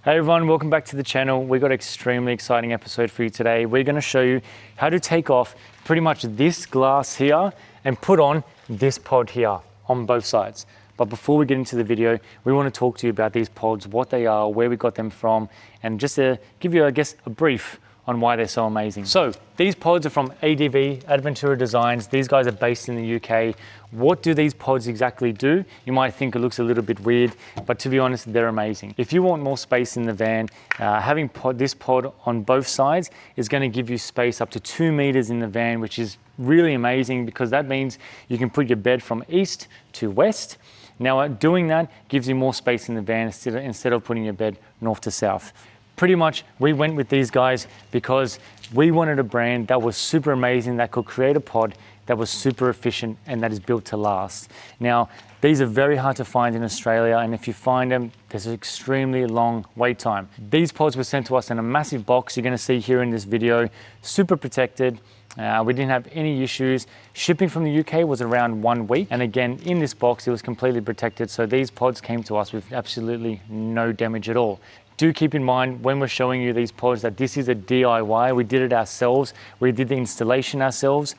Hey everyone, welcome back to the channel. We've got an extremely exciting episode for you today. We're going to show you how to take off pretty much this glass here and put on this pod here on both sides. But before we get into the video, we want to talk to you about these pods, what they are, where we got them from, and just to give you, I guess, a brief on why they're so amazing. So these pods are from ADV, Adventura Designs. These guys are based in the UK. What do these pods exactly do? You might think it looks a little bit weird, but to be honest, they're amazing. If you want more space in the van, having this pod on both sides is going to give you space up to 2 meters in the van, which is really amazing because that means you can put your bed from east to west. Now, doing that gives you more space in the van instead of putting your bed north to south. Pretty much, we went with these guys because we wanted a brand that was super amazing, that could create a pod that was super efficient and that is built to last. Now, these are very hard to find in Australia, and if you find them, there's an extremely long wait time. These pods were sent to us in a massive box you're going to see here in this video, super protected. We didn't have any issues. Shipping from the UK was around 1 week. And again, in this box, it was completely protected. So these pods came to us with absolutely no damage at all. Do keep in mind when we're showing you these pods that this is a DIY. We did it ourselves. We did the installation ourselves.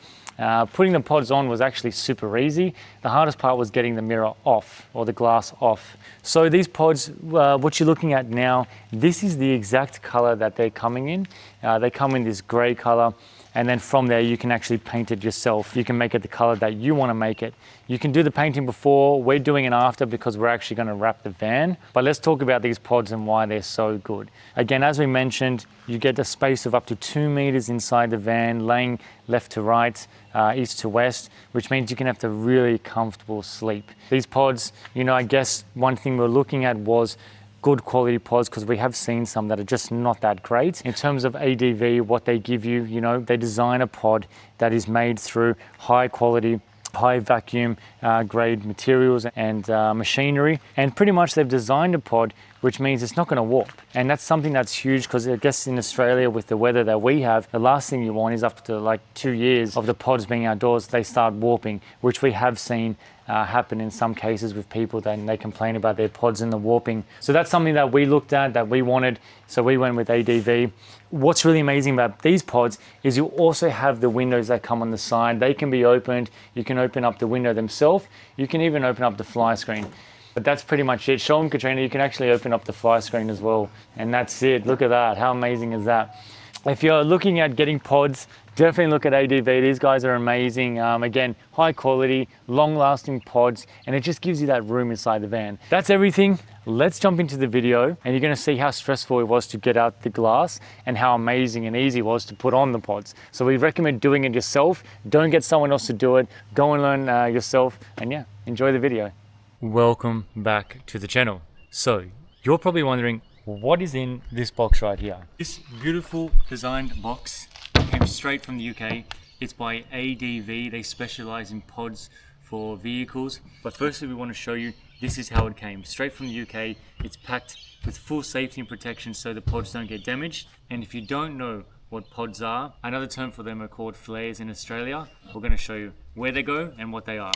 Putting the pods on was actually super easy. The hardest part was getting the mirror off or the glass off. So these pods, what you're looking at now, this is the exact color that they're coming in. They come in this gray color. And then from there, you can actually paint it yourself. You can make it the color that you want to make it. You can do the painting before. We're doing it after because we're actually going to wrap the van. But let's talk about these pods and why they're so good. Again, as we mentioned, you get a space of up to 2 meters inside the van, laying left to right, east to west, which means you can have a really comfortable sleep. These pods, I guess one thing we're looking at was good quality pods, because we have seen some that are just not that great. In terms of ADV, what they give you, they design a pod that is made through high quality, high vacuum grade materials and machinery. And pretty much they've designed a pod which means it's not going to warp. And that's something that's huge because I guess in Australia with the weather that we have, the last thing you want is after like 2 years of the pods being outdoors, they start warping, which we have seen happen in some cases with people that they complain about their pods and the warping. So that's something that we looked at, that we wanted. So we went with ADV. What's really amazing about these pods is you also have the windows that come on the side. They can be opened. You can open up the window themselves. You can even open up the fly screen. But that's pretty much it. Show them, Katrina, you can actually open up the fly screen as well. And that's it. Look at that. How amazing is that? If you're looking at getting pods, definitely look at ADV. These guys are amazing. Again, high quality, long lasting pods, and it just gives you that room inside the van. That's everything. Let's jump into the video and you're gonna see how stressful it was to get out the glass and how amazing and easy it was to put on the pods. So we recommend doing it yourself. Don't get someone else to do it. Go and learn yourself, and yeah, enjoy the video. Welcome back to the channel. So you're probably wondering, what is in this box right here? This beautiful designed box came straight from the UK. It's by ADV. They specialize in pods for vehicles. But firstly, we want to show you, this is how it came. Straight from the UK. It's packed with full safety and protection so the pods don't get damaged. And if you don't know what pods are, another term for them are called flares in Australia. We're going to show you where they go and what they are.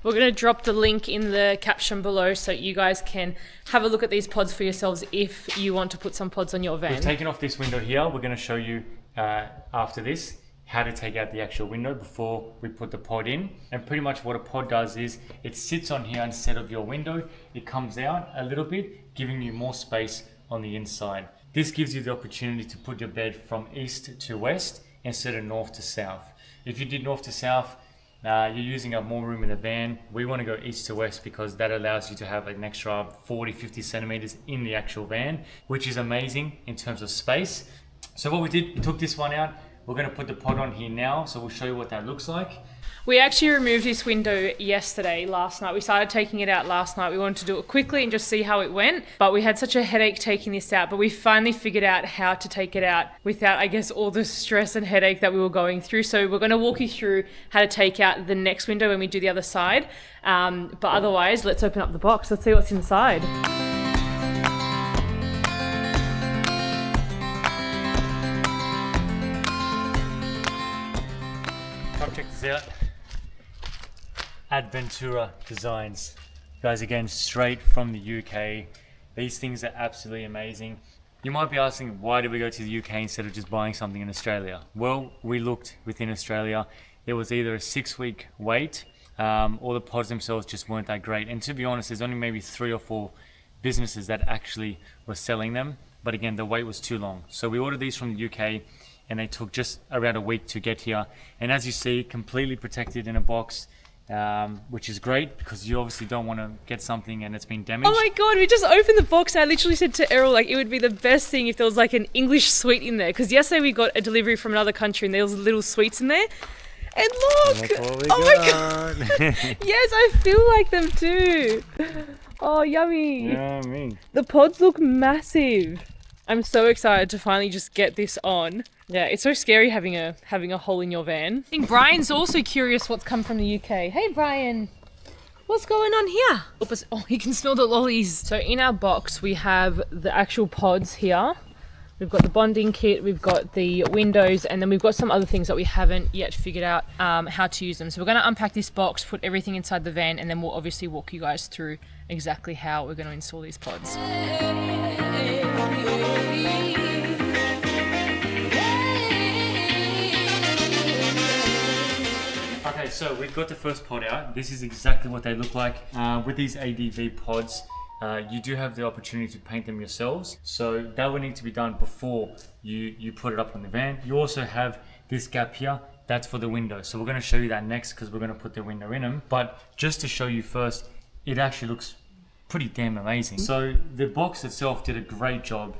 We're going to drop the link in the caption below so you guys can have a look at these pods for yourselves if you want to put some pods on your van. We've taken off this window here. We're going to show you after this how to take out the actual window before we put the pod in. And pretty much what a pod does is it sits on here instead of your window. It comes out a little bit, giving you more space on the inside. This gives you the opportunity to put your bed from east to west instead of north to south. If you did north to south, you're using up more room in the van. We want to go east to west because that allows you to have an extra 40-50 centimeters in the actual van, which is amazing in terms of space. So what we did, we took this one out. We're going to put the pod on here now, so we'll show you what that looks like. We actually removed this window last night. We started taking it out last night. We wanted to do it quickly and just see how it went, but we had such a headache taking this out, but we finally figured out how to take it out without, I guess, all the stress and headache that we were going through. So we're going to walk you through how to take out the next window when we do the other side. But otherwise, let's open up the box. Let's see what's inside. Come check this out. Adventura Designs. Guys, again, straight from the UK. These things are absolutely amazing. You might be asking, why did we go to the UK instead of just buying something in Australia? Well, we looked within Australia. There was either a 6-week wait, or the pods themselves just weren't that great. And to be honest, there's only maybe 3 or 4 businesses that actually were selling them. But again, the wait was too long. So we ordered these from the UK, and they took just around a week to get here. And as you see, completely protected in a box, which is great because you obviously don't want to get something and it's been damaged. Oh my god, we just opened the box and I literally said to Errol, like, it would be the best thing if there was like an English sweet in there. Because yesterday we got a delivery from another country and there was little sweets in there. And look! Oh my god! Yes, I feel like them too. Oh, yummy. Yummy. The pods look massive. I'm so excited to finally just get this on. Yeah, it's so scary having a hole in your van. I think Brian's also curious what's come from the UK. Hey Brian, what's going on here? Oh, he can smell the lollies. So in our box we have the actual pods here. We've got the bonding kit, we've got the windows, and then we've got some other things that we haven't yet figured out how to use them. So we're going to unpack this box, put everything inside the van, and then we'll obviously walk you guys through exactly how we're going to install these pods. Okay, so we've got the first pod out. This is exactly what they look like. With these ADV pods, you do have the opportunity to paint them yourselves. So that would need to be done before you put it up on the van. You also have this gap here. That's for the window. So we're going to show you that next because we're going to put the window in them. But just to show you first, it actually looks pretty damn amazing. So the box itself did a great job,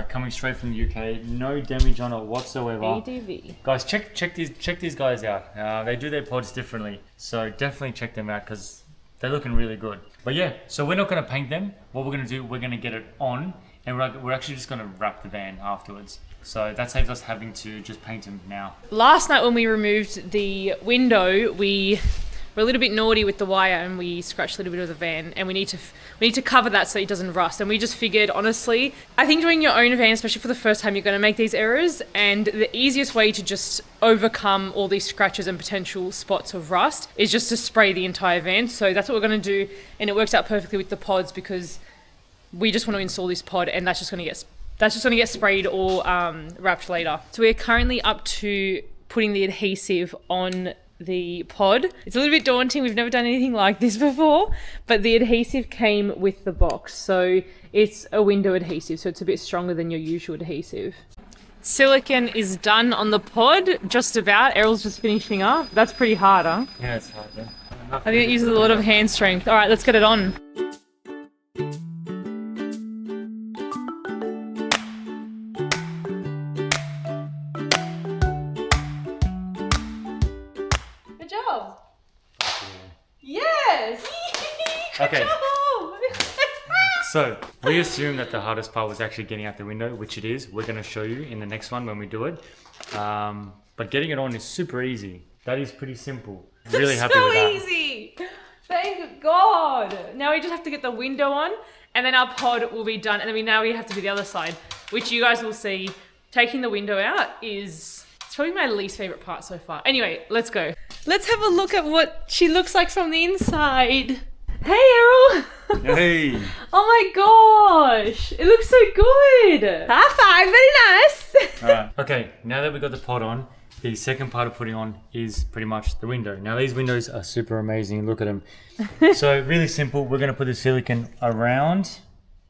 coming straight from the UK. No damage on it whatsoever. ADV. Guys, check these guys out. They do their pods differently, so definitely check them out because they're looking really good. But yeah, so we're not going to paint them. What we're going to do, we're going to get it on, and we're actually just going to wrap the van afterwards. So that saves us having to just paint them now. Last night when we removed the window, we were a little bit naughty with the wire and we scratched a little bit of the van, and we need to cover that so it doesn't rust. And we just figured, honestly, I think doing your own van, especially for the first time, you're going to make these errors, and the easiest way to just overcome all these scratches and potential spots of rust is just to spray the entire van. So that's what we're going to do, and it works out perfectly with the pods because we just want to install this pod, and that's just going to get sprayed or wrapped later. So we're currently up to putting the adhesive on the pod. It's a little bit daunting. We've never done anything like this before, but the adhesive came with the box. So it's a window adhesive, so it's a bit stronger than your usual adhesive. Silicone is done on the pod, just about. Errol's just finishing up. That's pretty hard, huh? Yeah, it's hard, yeah. I think it uses a lot of hand strength. All right, let's get it on. Good job. Yes. Okay. So we assume that the hardest part was actually getting out the window, which it is. We're going to show you in the next one when we do it. But getting it on is super easy. That is pretty simple. Really happy with that. So easy. Thank God. Now we just have to get the window on, and then our pod will be done. And then now we have to do the other side, which you guys will see. Taking the window out it's probably my least favorite part so far. Anyway, let's go. Let's have a look at what she looks like from the inside. Hey, Errol. Hey. Oh my gosh. It looks so good. High five. Very nice. All right. Okay, now that we've got the pod on, the second part of putting on is pretty much the window. Now these windows are super amazing. Look at them. So really simple. We're going to put the silicone around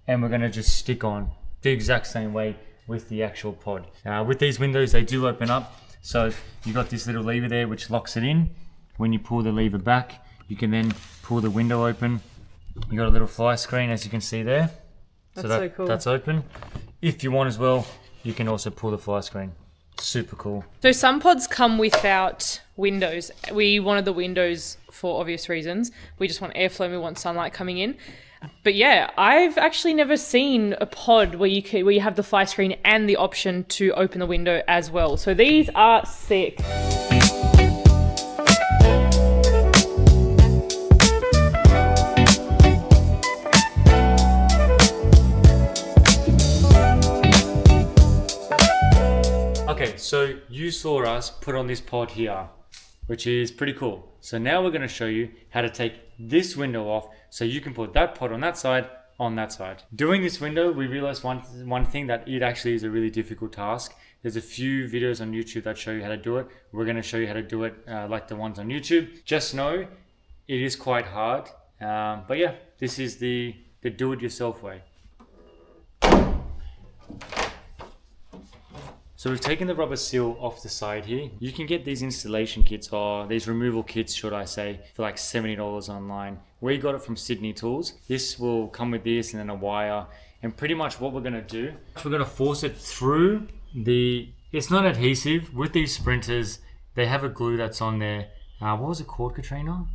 and we're going to just stick on the exact same way with the actual pod. With these windows, they do open up. So you've got this little lever there which locks it in. When you pull the lever back, you can then pull the window open. You got a little fly screen, as you can see there. That's so cool. That's open. If you want as well, you can also pull the fly screen. Super cool. So some pods come without windows. We wanted the windows for obvious reasons. We just want airflow and we want sunlight coming in. But yeah, I've actually never seen a pod where you have the fly screen and the option to open the window as well. So these are sick. Okay, so you saw us put on this pod here, which is pretty cool. So now we're going to show you how to take this window off so you can put that pod on that side on that side. Doing this window, we realized one thing, that it actually is a really difficult task. There's a few videos on YouTube that show you how to do it. We're going to show you how to do it like the ones on YouTube. Just know it is quite hard. But yeah, this is the do-it-yourself way. So we've taken the rubber seal off the side here. You can get these installation kits, or these removal kits, should I say, for like $70 online. We got it from Sydney Tools. This will come with this and then a wire. And pretty much what we're gonna do, we're gonna force it through it's not adhesive. With these sprinters, they have a glue that's on there. What was it called, Katrina?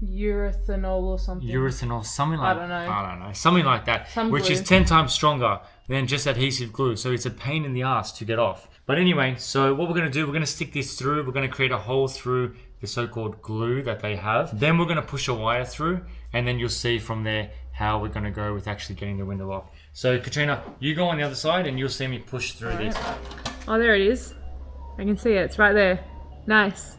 Urethane or something. Urethane, something like I don't know. Something like that. Which is 10 times stronger than just adhesive glue. So it's a pain in the ass to get off. But anyway, so what we're going to do, we're going to stick this through. We're going to create a hole through the so-called glue that they have. Then we're going to push a wire through, and then you'll see from there how we're going to go with actually getting the window off. So Katrina, you go on the other side and you'll see me push through this. Oh, there it is. I can see it. It's right there. Nice.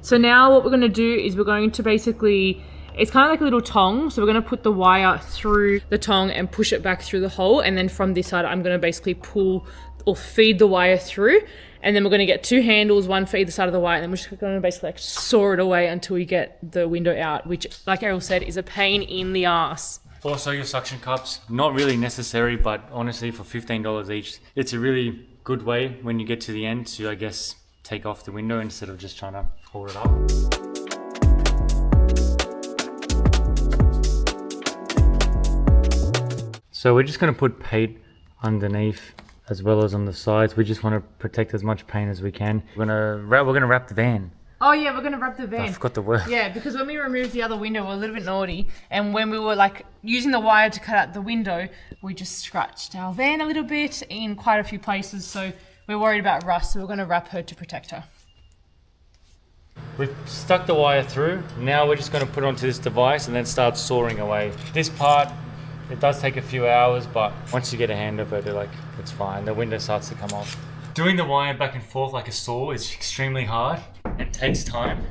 So now what we're going to do is we're going to basically, it's kind of like a little tong. So we're going to put the wire through the tong and push it back through the hole. And then from this side, I'm going to basically pull or feed the wire through. And then we're going to get two handles, one for either side of the wire. And then we're just going to basically like saw it away until we get the window out, which, like Errol said, is a pain in the ass. Also, your suction cups, not really necessary, but honestly, for $15 each, it's a really good way when you get to the end to, I guess, take off the window instead of just trying to hold it up. So we're just going to put paint underneath as well as on the sides. We just want to protect as much paint as we can. We're gonna wrap the van. Oh yeah, we're gonna wrap the van. I forgot the word. Yeah, because when we removed the other window, we were a little bit naughty, and when we were like using the wire to cut out the window, we just scratched our van a little bit in quite a few places. So we're worried about rust, so we're gonna wrap her to protect her. We've stuck the wire through. Now we're just gonna put it onto this device and then start sawing away. This part, it does take a few hours, but once you get a hand of it, it's fine. The window starts to come off. Doing the wire back and forth like a saw is extremely hard and takes time.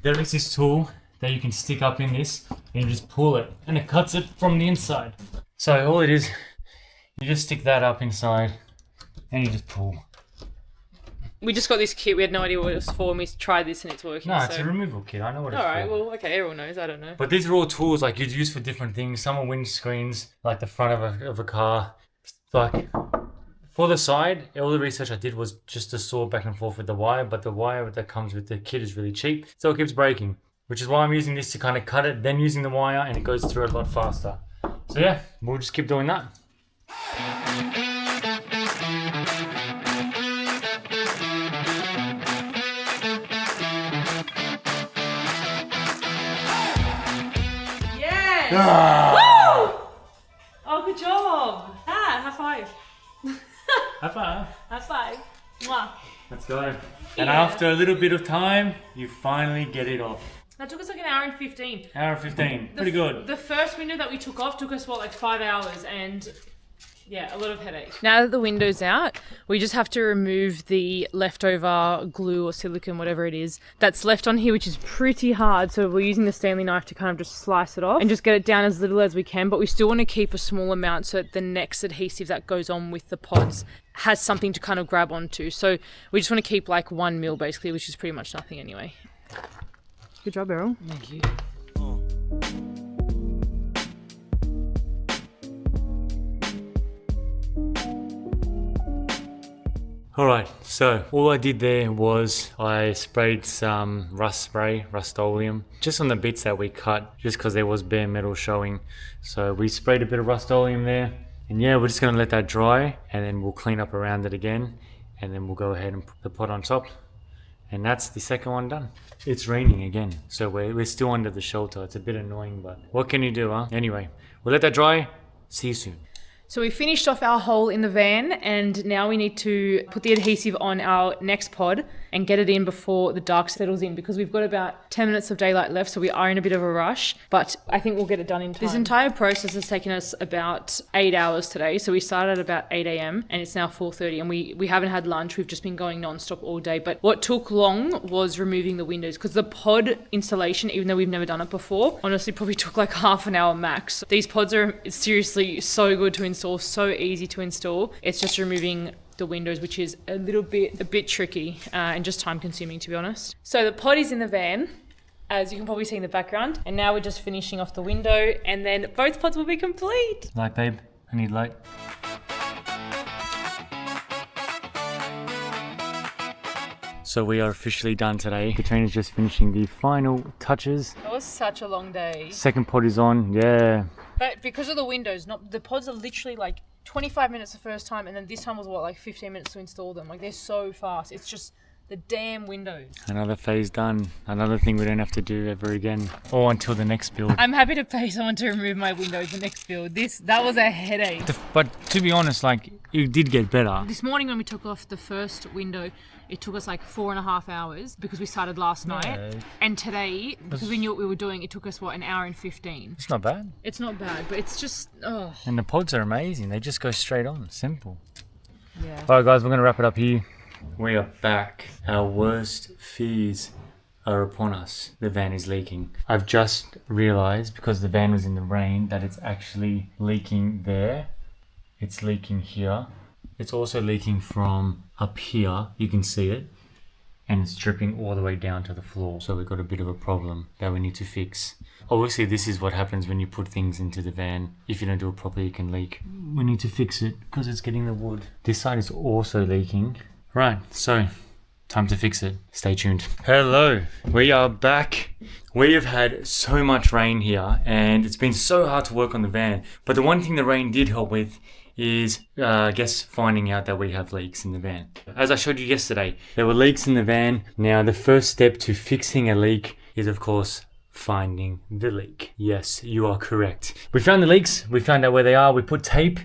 There is this tool that you can stick up in this and you just pull it and it cuts it from the inside. So all it is, you just stick that up inside and you just pull. We just got this kit, we had no idea what it was for, and we tried this and it's working. No, it's a removal kit, I know what it's for. Alright, well, okay, everyone knows, I don't know. But these are all tools like you'd use for different things. Some are windscreens, like the front of a car. Like, for the side, all the research I did was just to saw back and forth with the wire, but the wire that comes with the kit is really cheap, so it keeps breaking. Which is why I'm using this to kind of cut it, then using the wire, and it goes through it a lot faster. So yeah, we'll just keep doing that. Yes! Ah! Woo! Oh, good job! High five. High five. High five. Mwah. Let's go. And Yeah. after a little bit of time, you finally get it off. That took us like an hour and 15. Hour 15. Pretty good. The first window that we took off took us, like 5 hours, and yeah, a lot of headache. Now that the window's out, we just have to remove the leftover glue or silicone, whatever it is, that's left on here, which is pretty hard. So we're using the Stanley knife to kind of just slice it off and just get it down as little as we can. But we still want to keep a small amount so that the next adhesive that goes on with the pods has something to kind of grab onto. So we just want to keep like 1 mil basically, which is pretty much nothing anyway. Good job, Errol. Thank you. Alright, so all I did there was I sprayed some Rust-Oleum, just on the bits that we cut, just because there was bare metal showing. So we sprayed a bit of Rust-Oleum there, and yeah, we're just going to let that dry, and then we'll clean up around it again, and then we'll go ahead and put the pot on top. And that's the second one done. It's raining again, so we're still under the shelter. It's a bit annoying, but what can you do, huh? Anyway, we'll let that dry. See you soon. So we finished off our hole in the van, and now we need to put the adhesive on our next pod and get it in before the dark settles in, because we've got about 10 minutes of daylight left, so we are in a bit of a rush, but I think we'll get it done in time. This entire process has taken us about 8 hours today. So we started at about 8 a.m. and it's now 4:30, and we haven't had lunch. We've just been going non-stop all day. But what took long was removing the windows, because the pod installation, even though we've never done it before, honestly probably took like half an hour max. These pods are seriously so good to install, so easy to install. It's just removing the windows, which is a bit tricky and just time consuming, to be honest. So the pod is in the van, as you can probably see in the background, and now we're just finishing off the window, and then both pods will be complete. Light, babe. I need light. So we are officially done today. Katrina's just finishing the final touches. That was such a long day. Second pod is on, yeah. But because of the windows, the pods are literally like 25 minutes the first time, and then this time was what, like 15 minutes to install them. Like, they're so fast. It's just the damn windows. Another phase done. Another thing we don't have to do ever again. Or until the next build. I'm happy to pay someone to remove my windows the next build. That was a headache. But to be honest, like, it did get better. This morning when we took off the first window, it took us like 4.5 hours because we started last night. And today, because we knew what we were doing, it took us, what, an hour and 15. It's not bad. It's not bad, but it's just, oh. And the pods are amazing. They just go straight on. Simple. Yeah. Alright guys, we're going to wrap it up here. We are back. Our worst fears are upon us. The van is leaking. I've just realized, because the van was in the rain, that it's actually leaking there. It's leaking here. It's also leaking from up here. You can see it. And it's dripping all the way down to the floor. So we've got a bit of a problem that we need to fix. Obviously, this is what happens when you put things into the van. If you don't do it properly, it can leak. We need to fix it because it's getting the wood. This side is also leaking. Right, so time to fix it. Stay tuned. Hello, we are back. We have had so much rain here and it's been so hard to work on the van. But the one thing the rain did help with is, I guess, finding out that we have leaks in the van. As I showed you yesterday, there were leaks in the van. Now, the first step to fixing a leak is, of course, finding the leak. Yes, you are correct. We found the leaks. We found out where they are. We put tape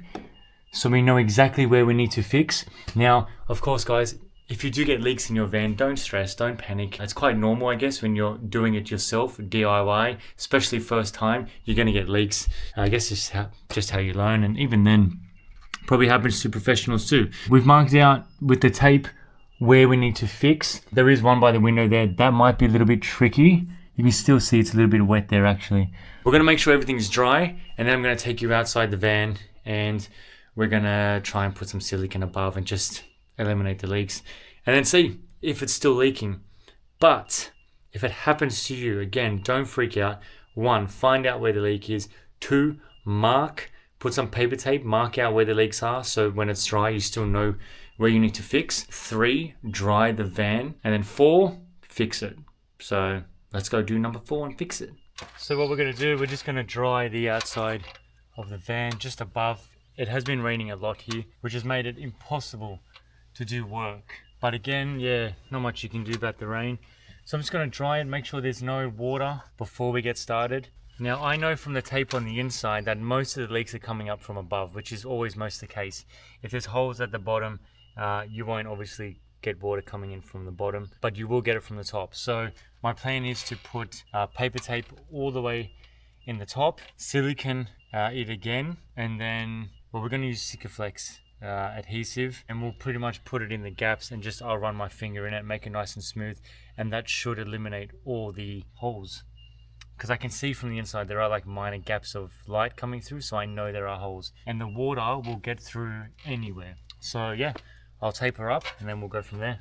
so we know exactly where we need to fix. Now, of course, guys, if you do get leaks in your van, don't stress, don't panic. It's quite normal, I guess, when you're doing it yourself, DIY, especially first time, you're gonna get leaks. I guess it's just how you learn, and even then, probably happens to professionals too. We've marked out with the tape where we need to fix. There is one by the window there. That might be a little bit tricky. You can still see it's a little bit wet there, actually. We're gonna make sure everything's dry, and then I'm gonna take you outside the van, and we're gonna try and put some silicone above and just eliminate the leaks, and then see if it's still leaking. But if it happens to you, again, don't freak out. 1, find out where the leak is. 2, put some paper tape, mark out where the leaks are, so when it's dry, you still know where you need to fix. 3, dry the van, and then 4, fix it. So let's go do number 4 and fix it. So what we're gonna do, we're just gonna dry the outside of the van just above. It has been raining a lot here, which has made it impossible to do work. But again, yeah, not much you can do about the rain. So I'm just going to dry it, make sure there's no water before we get started. Now, I know from the tape on the inside that most of the leaks are coming up from above, which is always most the case. If there's holes at the bottom, you won't obviously get water coming in from the bottom, but you will get it from the top. So my plan is to put paper tape all the way in the top, silicone it again, and then, well, we're going to use Sikaflex adhesive, and we'll pretty much put it in the gaps, and just I'll run my finger in it, make it nice and smooth, and that should eliminate all the holes. Because I can see from the inside there are like minor gaps of light coming through, so I know there are holes, and the water will get through anywhere. So yeah, I'll tape her up and then we'll go from there.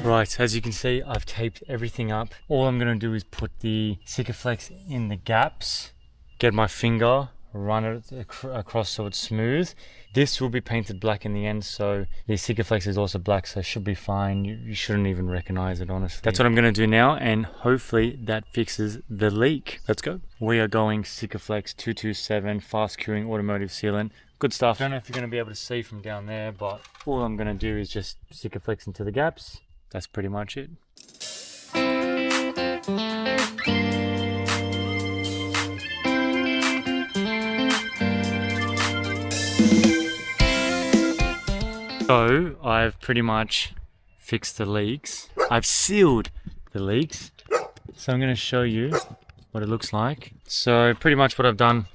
Right, as you can see, I've taped everything up. All I'm going to do is put the Sikaflex in the gaps, get my finger, run it across so it's smooth. This will be painted black in the end, so the Sikaflex is also black, so it should be fine. You shouldn't even recognize it, honestly. That's what I'm going to do now, and hopefully that fixes the leak. Let's go. We are going Sikaflex 227 fast curing automotive sealant, Good stuff. I don't know if you're going to be able to see from down there, but all I'm going to do is just Sikaflex into the gaps. That's pretty much it. So I've pretty much fixed the leaks. I've sealed the leaks. So I'm going to show you what it looks like. So pretty much what I've done,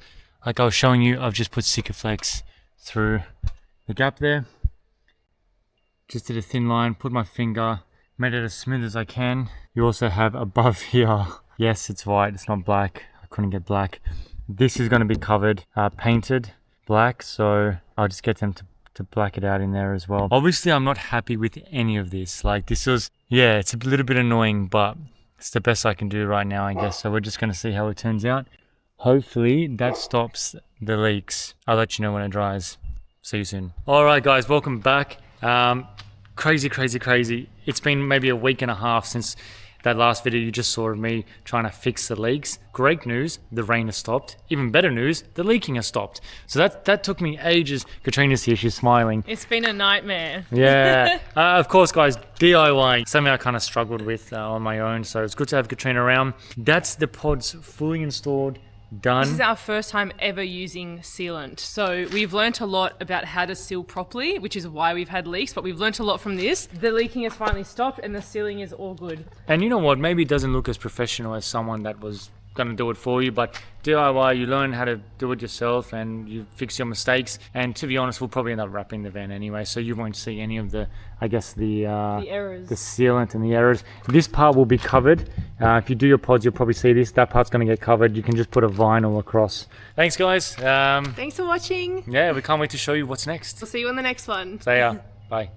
like I was showing you, I've just put Sikaflex through the gap there. Just did a thin line, put my finger, made it as smooth as I can. You also have above here, yes, it's white, it's not black. I couldn't get black. This is going to be covered, painted black, so I'll just get them to black it out in there as well. Obviously, I'm not happy with any of this. Like this was, yeah, it's a little bit annoying, but it's the best I can do right now, I guess. So we're just going to see how it turns out. Hopefully that stops the leaks. I'll let you know when it dries. See you soon. All right, guys, welcome back. Crazy. It's been maybe a week and a half since that last video you just saw of me trying to fix the leaks. Great news, the rain has stopped. Even better news, the leaking has stopped. So that took me ages. Katrina's here, she's smiling. It's been a nightmare. Yeah, of course, guys, DIY, something I kind of struggled with on my own. So it's good to have Katrina around. That's the pods fully installed. Done. This is our first time ever using sealant. So we've learnt a lot about how to seal properly, which is why we've had leaks, but we've learnt a lot from this. The leaking has finally stopped and the sealing is all good. And you know what? Maybe it doesn't look as professional as someone that was going to do it for you, but DIY, you learn how to do it yourself and you fix your mistakes. And to be honest, we'll probably end up wrapping the van anyway, so you won't see any of the, I guess, the errors, the sealant and the errors. This part will be covered. If you do your pods, you'll probably see this. That part's going to get covered. You can just put a vinyl across. Thanks, guys. Thanks for watching. Yeah, we can't wait to show you what's next. We'll see you on the next one. See ya. Bye.